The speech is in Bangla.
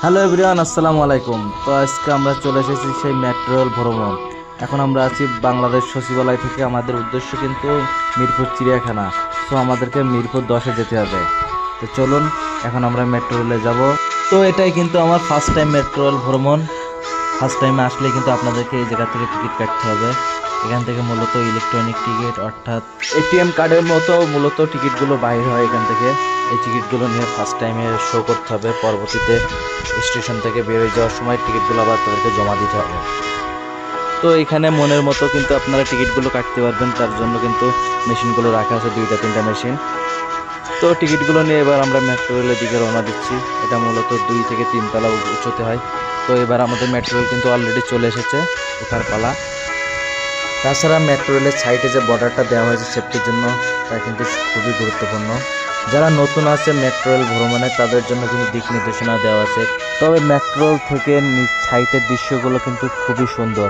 হ্যালো এভরিওয়ান, আসসালামু আলাইকুম। তো আজকে আমরা চলে এসেছি সেই মেট্রো রেল ভ্রমণ। এখন আমরা আছি বাংলাদেশ সচিবালয় থেকে। আমাদের উদ্দেশ্য কিন্তু মিরপুর চিড়িয়াখানা। তো আমাদেরকে মিরপুর 10-এ যেতে হবে। তো চলুন, এখন আমরা মেট্রো রেলে যাব। তো এটাই কিন্তু আমার ফার্স্ট টাইম মেট্রো রেল ভ্রমণ। ফার্স্ট টাইমে আসলে কিন্তু আপনাদেরকে এই জায়গা থেকে টিকিট কাটতে হবে। এখান থেকে মূলত ইলেকট্রনিক টিকিট, অর্থাৎ এটিএম কার্ডের মতো মূলত টিকিটগুলো বাইর হয় এখান থেকে। এই টিকিটগুলো নিয়ে ফার্স্ট টাইমে শো করতে হবে। পরবর্তীতে স্টেশন থেকে বেরিয়ে যাওয়ার সময় টিকিটগুলো আবার তাদেরকে জমা দিতে হবে। তো এখানে মনের মতো কিন্তু আপনারা টিকিটগুলো কাটতে পারবেন। তার জন্য কিন্তু মেশিনগুলো রাখা আছে, 2-3টা মেশিন। তো টিকিটগুলো নিয়ে এবার আমরা মেট্রো রেলের দিকে রওনা দিচ্ছি। এটা মূলত 2 থেকে 3 তলা উঁচুতে হয়। তো এবার আমাদের মেট্রো রেল কিন্তু অলরেডি চলে এসেছে, ওঠার পালা। তাছাড়া মেট্রো রেলের সাইডে যে বর্ডারটা দেওয়া হয়েছে সেফটির জন্য, তা কিন্তু খুবই গুরুত্বপূর্ণ। যারা নতুন আছে মেট্রো রেল ভ্রমণে, তাদের জন্য কিন্তু দিক নির্দেশনা দেওয়া আছে। তবে মেট্রো রেল থেকে সাইটের দৃশ্যগুলো কিন্তু খুবই সুন্দর।